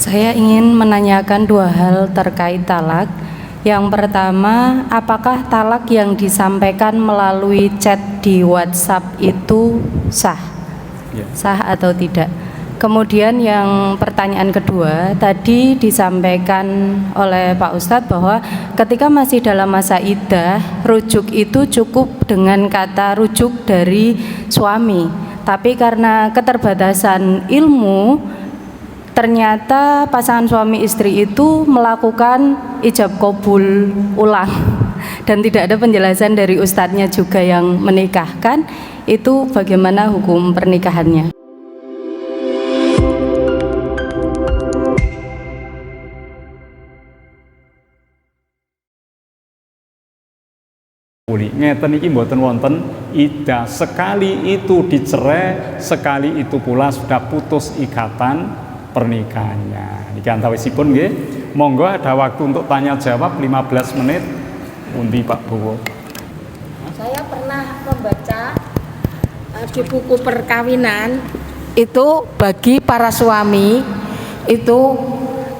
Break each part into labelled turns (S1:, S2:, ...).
S1: Saya ingin menanyakan dua hal terkait talak. Yang pertama, apakah talak yang disampaikan melalui chat di WhatsApp itu sah? Sah atau tidak? Kemudian yang pertanyaan kedua, tadi disampaikan oleh Pak Ustadz bahwa ketika masih dalam masa iddah, rujuk itu cukup dengan kata rujuk dari suami. Tapi karena keterbatasan ilmu, ternyata pasangan suami istri itu melakukan ijab qabul ulang dan tidak ada penjelasan dari ustadznya juga yang menikahkan. Itu bagaimana hukum pernikahannya?
S2: Ngeten iki mboten wonten iddah, sekali itu dicerai, sekali itu pula sudah putus ikatan pernikahannya. Niki antawisipun nggih. Monggo ada waktu untuk tanya jawab 15 menit. Pundi Pak Bowo?
S3: Saya pernah membaca di buku perkawinan itu bagi para suami itu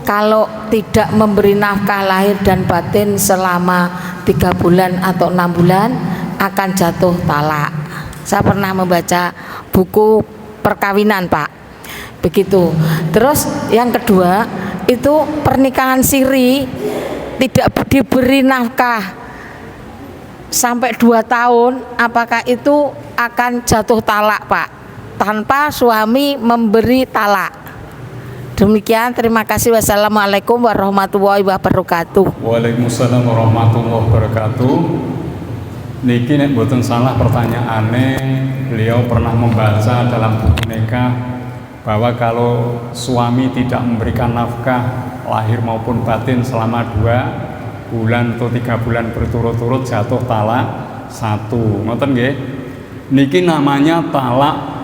S3: kalau tidak memberi nafkah lahir dan batin selama 3 bulan atau 6 bulan akan jatuh talak. Saya pernah membaca buku perkawinan, Pak. Begitu. Terus yang kedua itu pernikahan siri tidak diberi nafkah sampai 2 tahun, apakah itu akan jatuh talak, Pak, tanpa suami memberi talak? Demikian, terima kasih. Wassalamualaikum warahmatullahi wabarakatuh.
S2: Waalaikumsalam warahmatullahi wabarakatuh. Niki nek mboten salah pertanyaannya, beliau pernah membaca dalam buku nikah bahwa kalau suami tidak memberikan nafkah lahir maupun batin selama 2 bulan atau 3 bulan berturut-turut jatuh talak 1. Ngoten nggih? Niki namanya talak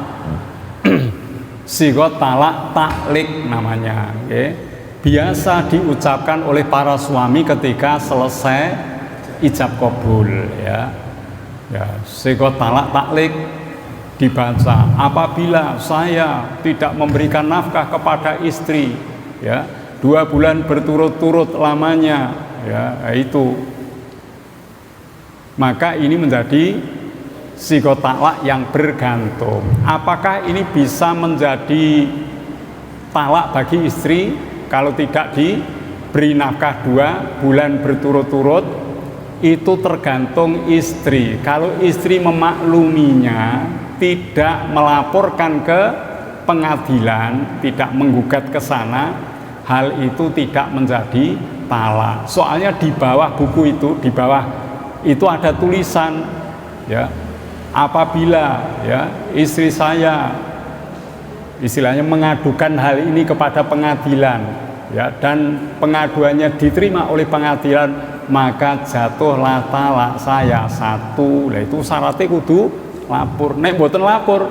S2: sigot talak taklik namanya, okay? Biasa diucapkan oleh para suami ketika selesai ijab qabul, ya. Sigot talak taklik dibaca apabila saya tidak memberikan nafkah kepada istri, ya, 2 bulan berturut-turut lamanya, ya, itu. Maka ini menjadi sigot talak yang bergantung. Apakah ini bisa menjadi talak bagi istri kalau tidak diberi nafkah 2 bulan berturut-turut? Itu tergantung istri. Kalau istri memakluminya, tidak melaporkan ke pengadilan, tidak menggugat ke sana, hal itu tidak menjadi talak. Soalnya di bawah buku itu, di bawah itu ada tulisan, ya, apabila, ya, istri saya istilahnya mengadukan hal ini kepada pengadilan, ya, dan pengaduannya diterima oleh pengadilan, maka jatuhlah talak saya 1. Lah itu syaratnya kudu lapor. Nek mboten lapor,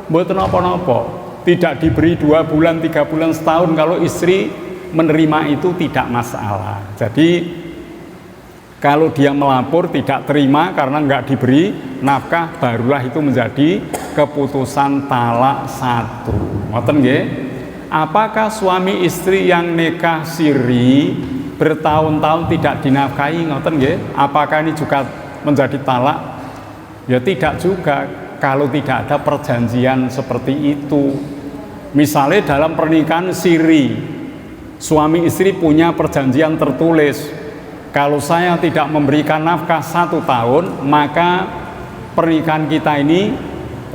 S2: mboten napa-napa, tidak diberi 2 bulan, 3 bulan, setahun, kalau istri menerima itu tidak masalah. Jadi kalau dia melapor tidak terima karena nggak diberi nafkah, barulah itu menjadi keputusan talak 1. Ngoten nggih? Apakah suami istri yang nikah siri bertahun-tahun tidak dinafkahi, ngoten nggih, apakah ini juga menjadi talak? Ya tidak juga kalau tidak ada perjanjian seperti itu. Misalnya dalam pernikahan siri, suami istri punya perjanjian tertulis, kalau saya tidak memberikan nafkah 1 tahun, maka pernikahan kita ini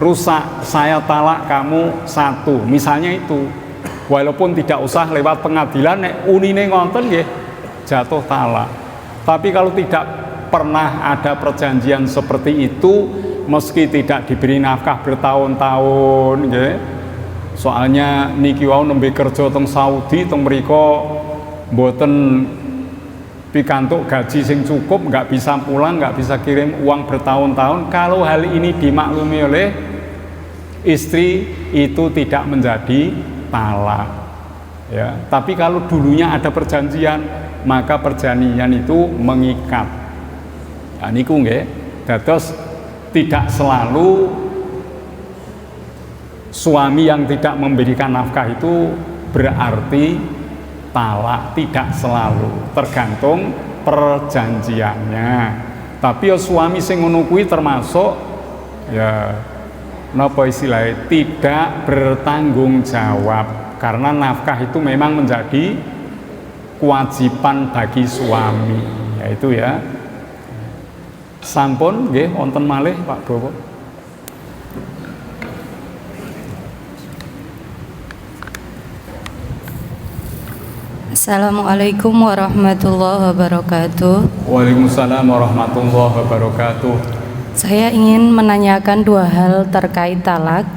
S2: rusak, saya talak kamu 1, misalnya itu. Walaupun tidak usah lewat pengadilan, nek unine ngonten nggih jatuh talak. Tapi kalau tidak pernah ada perjanjian seperti itu, meski tidak diberi nafkah bertahun-tahun, nggih. Soalnya niki wau nembe kerja teng Saudi, teng mriko mboten pikantuk gaji sing cukup, nggak bisa pulang, nggak bisa kirim uang bertahun-tahun. Kalau hal ini dimaklumi oleh istri, itu tidak menjadi talak, ya. Tapi kalau dulunya ada perjanjian, maka perjanjian itu mengikat. Nah, niku nggih, dados tidak selalu suami yang tidak memberikan nafkah itu berarti talak, tidak selalu, tergantung perjanjiannya. Tapi ya suami sing ngono kuwi termasuk ya napa istilahnya tidak bertanggung jawab, karena nafkah itu memang menjadi kewajiban bagi suami, yaitu ya. Sampun nggih wonten malih Pak Bowo.
S1: Assalamualaikum warahmatullahi wabarakatuh.
S2: Waalaikumsalam warahmatullahi wabarakatuh.
S1: Saya ingin menanyakan dua hal terkait talak.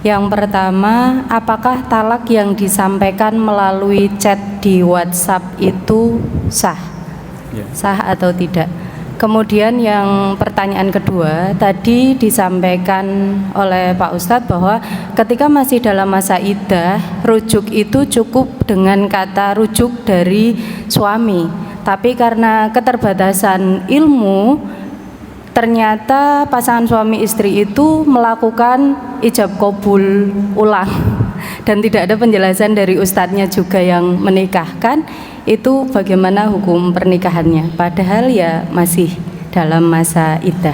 S1: Yang pertama, apakah talak yang disampaikan melalui chat di WhatsApp itu sah?
S2: Ya.
S1: Sah atau tidak? Kemudian yang pertanyaan kedua, tadi disampaikan oleh Pak Ustadz bahwa ketika masih dalam masa iddah, rujuk itu cukup dengan kata rujuk dari suami. Tapi karena keterbatasan ilmu, ternyata pasangan suami istri itu melakukan ijab qabul ulang dan tidak ada penjelasan dari ustadznya juga yang menikahkan itu bagaimana hukum pernikahannya, padahal ya masih dalam masa iddah.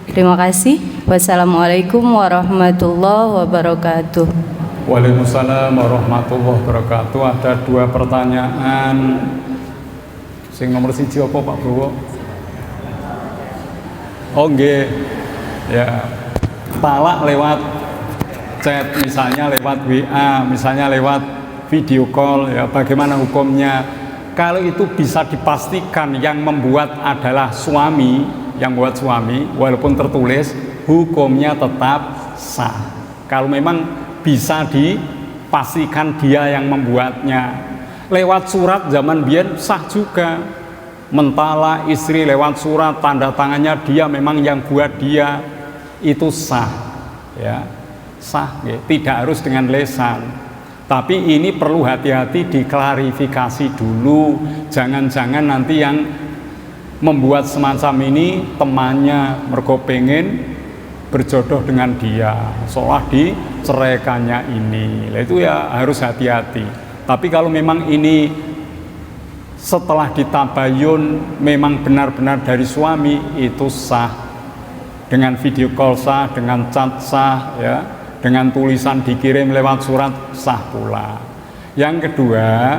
S1: Terima kasih. Wassalamualaikum warahmatullahi wabarakatuh.
S2: Waalaikumsalam warahmatullahi wabarakatuh. Ada dua pertanyaan. Sing nomor siji apa Pak Bowo? Oh nggih. Ya. Talak lewat chat, misalnya lewat WA, misalnya lewat video call, ya bagaimana hukumnya? Kalau itu bisa dipastikan yang membuat adalah suami, yang buat suami, walaupun tertulis, hukumnya tetap sah. Kalau memang bisa dipastikan dia yang membuatnya. Lewat surat zaman biyen sah juga. Mentala istri lewat surat, tanda tangannya dia memang yang buat dia, itu sah. Ya, sah, ya. Tidak harus dengan lesan. Tapi ini perlu hati-hati, diklarifikasi dulu. Jangan-jangan nanti yang membuat semacam ini temannya mergo pengen berjodoh dengan dia, seolah diceraikannya ini. Nah, itu ya harus hati-hati. Tapi kalau memang ini setelah ditabayun memang benar-benar dari suami, itu sah. Dengan video call sah, dengan chat sah, ya. Dengan tulisan dikirim lewat surat sah pula. Yang kedua,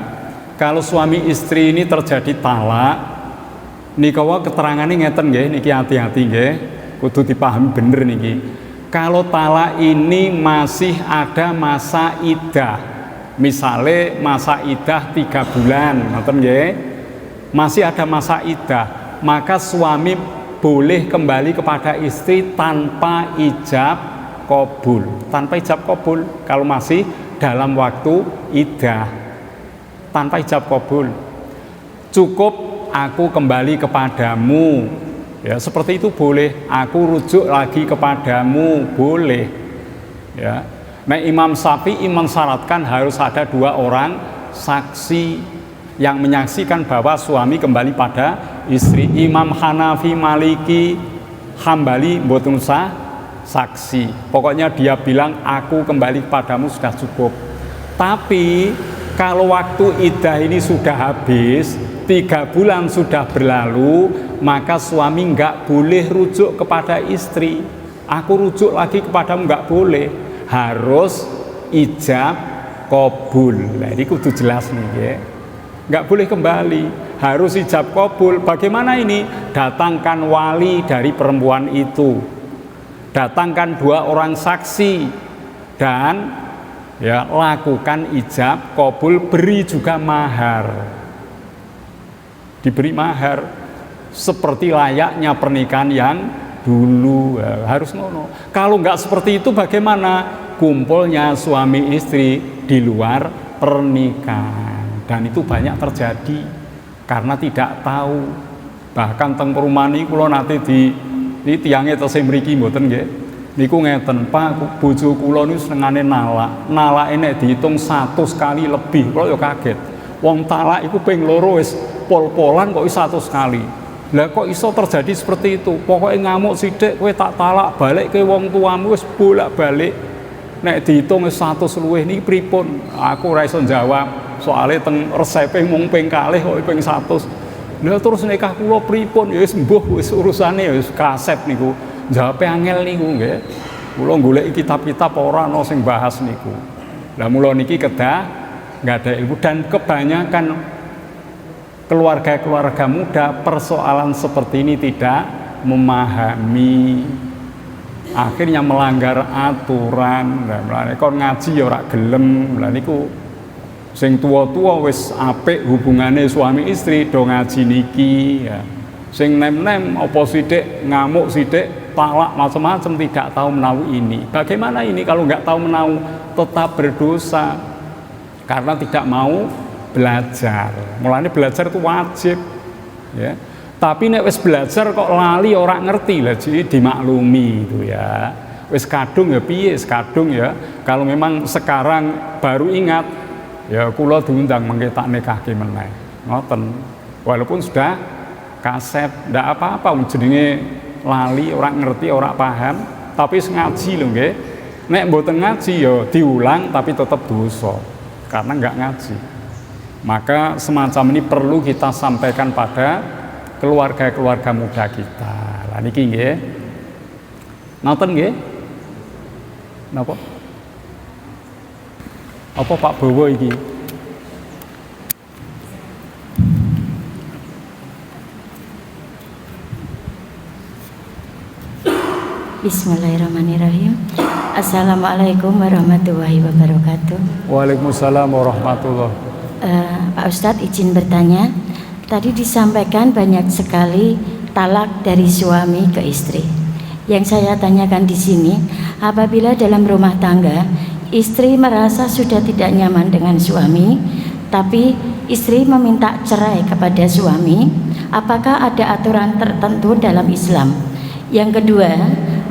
S2: kalau suami istri ini terjadi talak, nikawa keterangannya ngeten nggih, niki hati-hati nggih, kudu dipahami bener niki. Kalau talak ini masih ada masa iddah, misalnya masa iddah 3 bulan, ngoten nggih, masih ada masa iddah, maka suami boleh kembali kepada istri tanpa ijab qabul, tanpa ijab qabul. Kalau masih dalam waktu iddah, tanpa ijab qabul, cukup aku kembali kepadamu, ya seperti itu boleh. Aku rujuk lagi kepadamu, boleh, ya. Nah, Imam Syafi'i mensyaratkan harus ada 2 orang saksi yang menyaksikan bahwa suami kembali pada istri. Imam Hanafi, Maliki, Hambali mboten usah saksi, pokoknya dia bilang aku kembali padamu sudah cukup. Tapi kalau waktu iddah ini sudah habis, 3 bulan sudah berlalu, maka suami nggak boleh rujuk kepada istri. Aku rujuk lagi kepadamu, nggak boleh, harus ijab qabul. Nah ini kudu jelas nih ya, nggak boleh kembali, harus ijab qabul. Bagaimana ini? Datangkan wali dari perempuan itu, datangkan 2 orang saksi, dan ya lakukan ijab qabul, beri juga mahar, diberi mahar seperti layaknya pernikahan yang dulu, ya, harus ngono. Kalau nggak seperti itu bagaimana? Kumpulnya suami istri di luar pernikahan, dan itu banyak terjadi karena tidak tahu. Bahkan teng perumahan ini kula nate ini tiangnya tesih mriki mboten nggih. Niku ngeten, Pak, bojo kula niku senengane nalak. Nalake nek dihitung 100 kali lebih, kula ya kaget. Wong talak iku ping 2 wis pol-polan kok 100 kali. Lah kok iso terjadi seperti itu? Pokoke ngamuk sithik kowe tak talak, balik ke wong tuamu wis bolak-balik. Nek dihitung 100 luwih niki pripun? Aku ora iso jawab. soalnya teng resepe mung ping kalih kok ping 100. Lha terus nikah kula pripun? Ya wis mbuh wis urusane ya wis kasep niku. Jawabe angel niku nggih. Kula golek kitab-kitab ora ana sing bahas niku. Lah mula niki kedah nggak ada ilmu dan kebanyakan keluarga-keluarga muda persoalan seperti ini tidak memahami. Akhirnya melanggar aturan. Lah mulane kon ngaji ya ora gelem. Lah niku sing tua-tua wis apik hubungane suami istri do ngaji niki ya. Sing nem-nem apa sithik ngamuk sithik talak macam-macam tidak tahu menahu ini. Bagaimana ini kalau nggak tahu menahu tetap berdosa karena tidak mau belajar. Mulane belajar itu wajib ya. Tapi nek wis belajar kok lali orang ngerti lah jadi dimaklumi itu ya. Wis kadung ya piye wis kadung ya. Kalau memang sekarang baru ingat ya kula diundang mengke tak nikahke meneh. Ngoten. Walaupun sudah kasep ndak apa-apa jenenge lali orang ngerti orang paham tapi ngaji lho nggih. Nek mboten ngaji ya diulang tapi tetap dosa karena nggak ngaji. Maka semacam ini perlu kita sampaikan pada keluarga-keluarga muda kita. Lah niki nggih. Ngoten nggih? Napa? Apa Pak Bowo iki?
S4: Bismillahirrahmanirrahim. Assalamualaikum warahmatullahi wabarakatuh.
S2: Waalaikumsalam warahmatullahi.
S4: Pak Ustadz izin bertanya. Tadi disampaikan banyak sekali talak dari suami ke istri. Yang saya tanyakan di sini, apabila dalam rumah tangga istri merasa sudah tidak nyaman dengan suami, tapi istri meminta cerai kepada suami, apakah ada aturan tertentu dalam Islam? Yang kedua,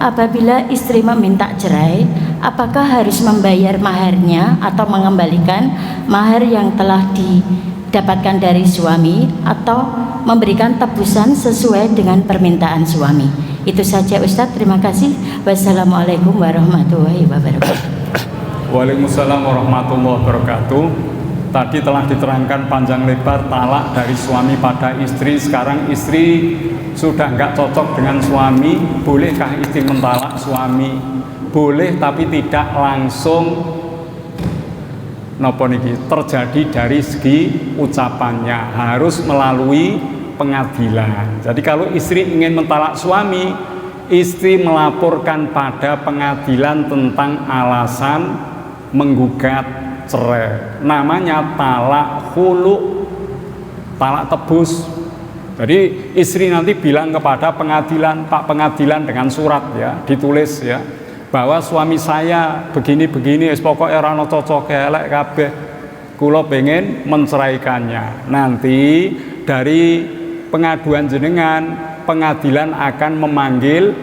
S4: apabila istri meminta cerai, apakah harus membayar maharnya atau mengembalikan mahar yang telah didapatkan dari suami atau memberikan tebusan sesuai dengan permintaan suami? Itu saja Ustadz, terima kasih. Wassalamualaikum warahmatullahi wabarakatuh.
S2: Waalaikumsalam warahmatullahi wabarakatuh. Tadi telah diterangkan panjang lebar talak dari suami pada istri. Sekarang istri sudah nggak cocok dengan suami, bolehkah istri mentalak suami? Boleh, tapi tidak langsung nopo niki terjadi dari segi ucapannya, harus melalui pengadilan. Jadi kalau istri ingin mentalak suami, istri melaporkan pada pengadilan tentang alasan menggugat cerai. Namanya talak khulu, talak tebus. Jadi istri nanti bilang kepada pengadilan, Pak Pengadilan dengan surat ya, ditulis ya, bahwa suami saya begini-begini, pokoknya ora ono cocoke elek kabeh. Kula pengen menceraikannya. Nanti dari pengaduan jenengan, pengadilan akan memanggil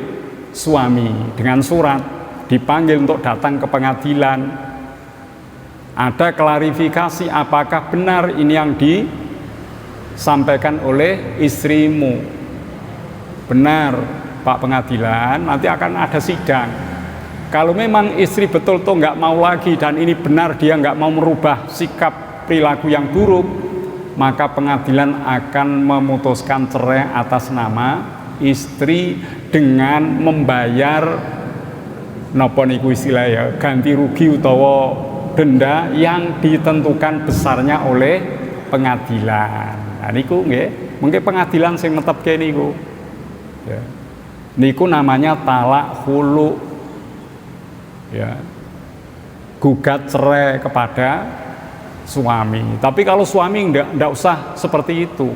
S2: suami dengan surat, dipanggil untuk datang ke pengadilan. Ada klarifikasi apakah benar ini yang disampaikan oleh istrimu. Benar Pak Pengadilan, nanti akan ada sidang. Kalau memang istri betul-betul nggak mau lagi dan ini benar dia nggak mau merubah sikap perilaku yang buruk, maka pengadilan akan memutuskan cerai atas nama istri dengan membayar napa niku istilah ya, ganti rugi utawa denda yang ditentukan besarnya oleh pengadilan. Nah niku nggih, mungkin pengadilan sing netepke niku. Ya. Niku namanya talak khulu. Ya. Gugat cerai kepada suami. Tapi kalau suami ndak usah seperti itu.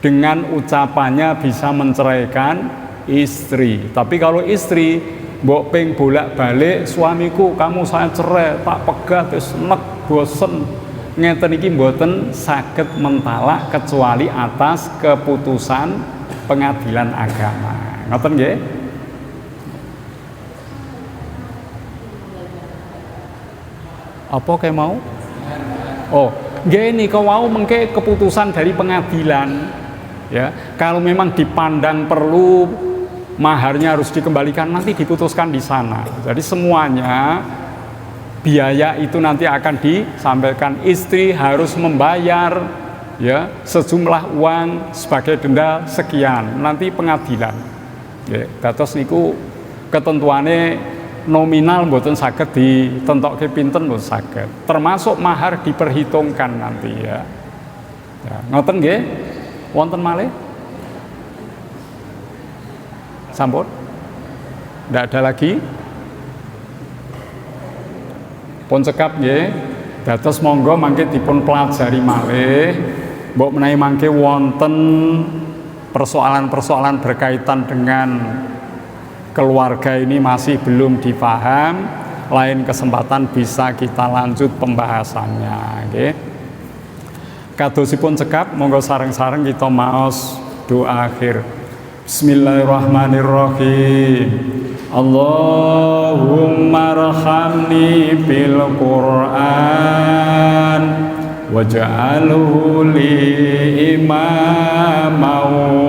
S2: Dengan ucapannya bisa menceraikan istri. Tapi kalau istri mbok ping bolak-balik, suamiku kamu saya cerai, tak pegat wis nek bosen. Ngeten iki mboten saged mentalak kecuali atas keputusan pengadilan agama. Ngoten nggih? Apa kayak mau? Oh, gini kau mau mengke keputusan dari pengadilan, ya. Kalau memang dipandang perlu maharnya harus dikembalikan, nanti diputuskan di sana. Jadi semuanya biaya itu nanti akan disampaikan. Istri harus membayar ya sejumlah uang sebagai denda sekian, nanti pengadilan. Ya, dados niku ketentuannya nominal mboten saged ditentokke pinten mboten saged. Termasuk mahar diperhitungkan nanti ya. Ya, ngoten nggih? Wonten malih? Sampun? Ndak ada lagi? Pun cekap nggih. Dados monggo mangke dipun pelajari malih. Mbok menawi mangke wonten persoalan-persoalan berkaitan dengan keluarga ini masih belum dipaham, lain kesempatan bisa kita lanjut pembahasannya nggih. Kadosipun cekap monggo sareng-sareng kita maos doa akhir. Bismillahirrahmanirrahim. Allahumma arhamni bil Qur'an waj'alhu li imaman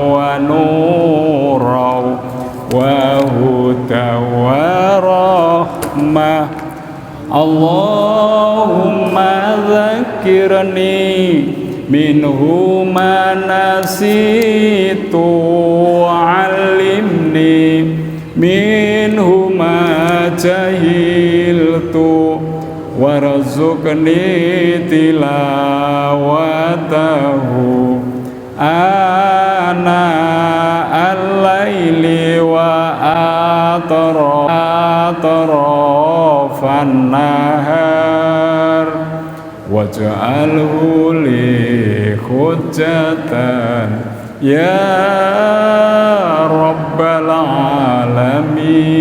S2: wa nuran wa hudan wa rahmah. Allahumma dzakkirni minhu ma nasitu wa'allimni minhu ma jahiltu warzuqni tilawatahu ana al-laili wa atrafan nahar waj'alhu li hujjatan ya rabbal alamin.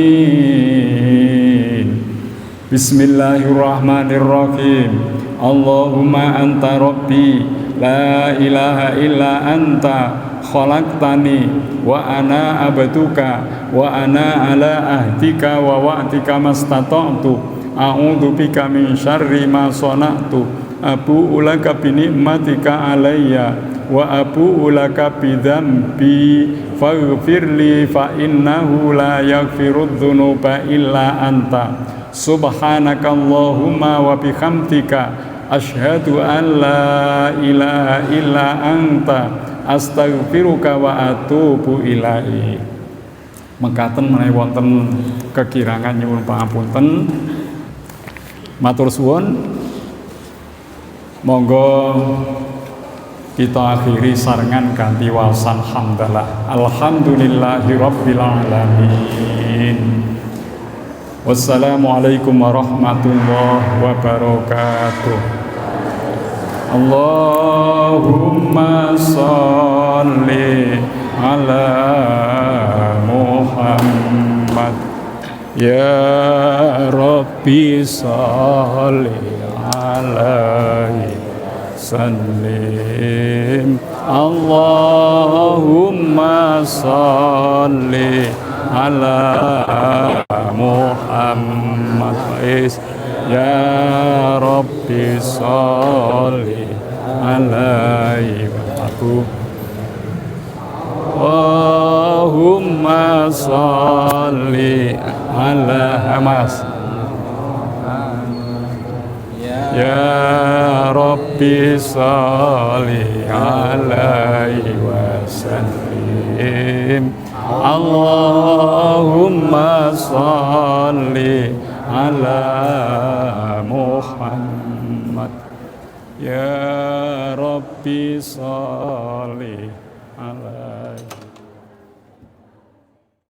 S2: Bismillahirrahmanirrahim. Allahumma anta rabbi la ilaha illa anta khalaqtani wa ana abduka wa ana ala ahdika wa wa'dika mastata'tu a'udzu bika min syarri ma sana'tu abu'u laka bi ni'matika alayya wa abu'u laka bi dzambi faghfirli fa innahu la yaghfirudz dzunuba illa anta. Subhanakallahumma wa bihamdika asyhadu an la ilaha illa anta astaghfiruka wa atubu ilaik. Mekaten menawi wonten kekirangan nyuwun pangapunten. Matur suwun. Monggo kita akhiri sarengan kanthi waosan hamdalah. Alhamdulillahirabbil alamin. Wassalamualaikum warahmatullahi wabarakatuh. Allahumma sholli ala Muhammad. Ya Rabbi sholli alaihi sallim. Allahumma sholli ala Muhammad. Ya Rabbi sholli alaihi wa Allahumma sholli ala Mas. Ya Rabbi sholli alaihi wa sallim. Allahumma sholli ala Muhammad. Ya Rabbi sholli alaihi